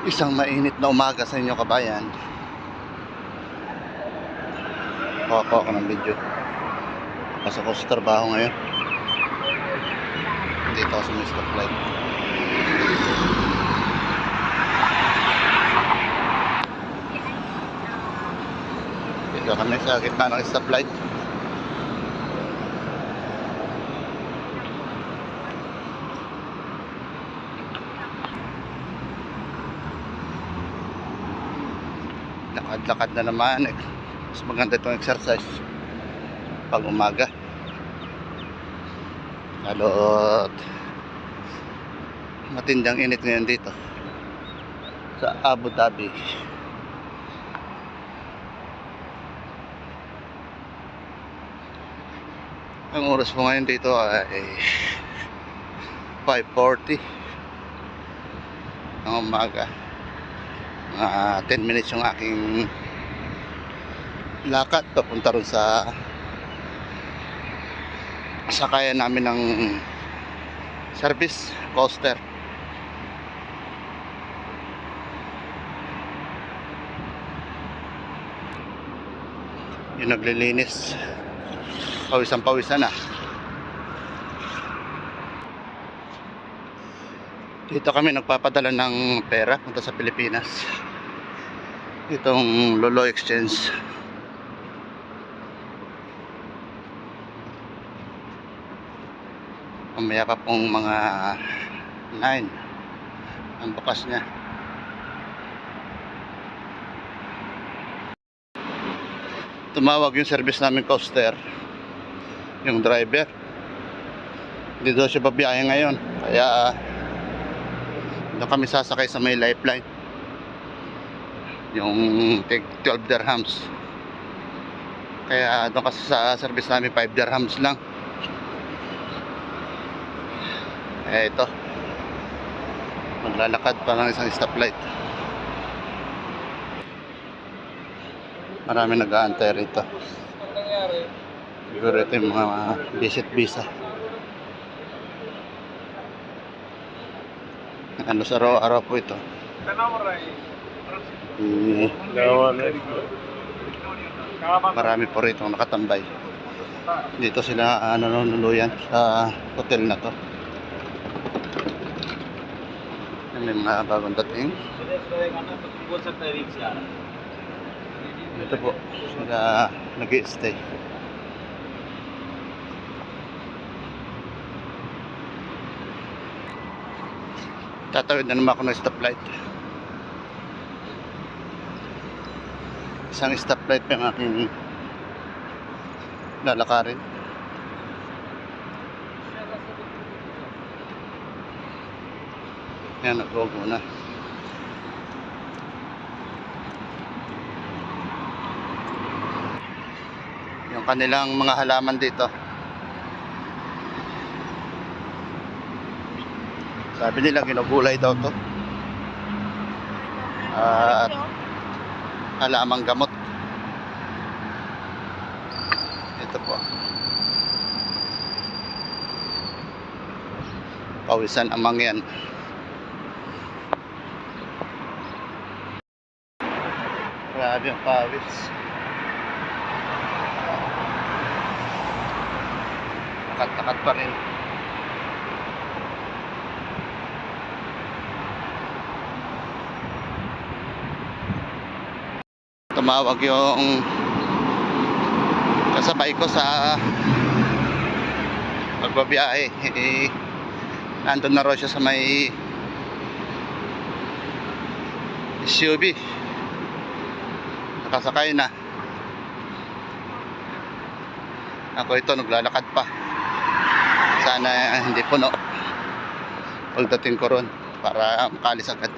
Isang mainit na umaga sa inyo, kabayan. Kuha ako ng video. Pasok ko sa trabaho ngayon. Dito ako sa may stoplight. Dito kami sa gitna ng stoplight. Lakad-lakad na naman. Mas maganda itong exercise pag umaga. Lalo't matindang init ngayon dito sa Abu Dhabi. Ang oras po ngayon dito ay 5:40 ng umaga. 10 minutes yung aking lakad papunta ron sa sakayan namin ng service coaster. Yung naglilinis, pawisan-pawisan na. Dito kami nagpapadala ng pera punta sa Pilipinas. Itong Lolo Exchange. Mamaya pa pong mga 9 ang bukas niya. Tumawag yung service namin coaster, yung driver. Hindi daw siya babiyahe ngayon, kaya doon kami sasakay sa may lifeline, yung 12 dirhams. Kaya doon kasi sa service namin 5 dirhams lang. Ito, maglalakad pa ng isang stoplight. Marami nag-aantay rito. Siguro ito yung mga visit visa. Ano sa araw-araw po ito. Marami po rito nakatambay. Dito sila nanunuluyan sa hotel na to. May mga bagong dating. Ito po sila nag-i-stay. Tatawid na naman ako ng stoplight. Isang stoplight pa yung aking lalakarin. Yan, nag-logo na. Yung kanilang mga halaman dito, sabi nila ginugulay daw to at halamang gamot. Ito po, pawisan amang yan. Grabe ang pawis. Takat-takat pa rin. Tumawag yung kasabay ko sa pagbabiyahe. Nandun na raw siya sa may SUV. Nakasakay na. Ako ito naglalakad pa. Sana hindi puno pagdating ko ron para makalis agad.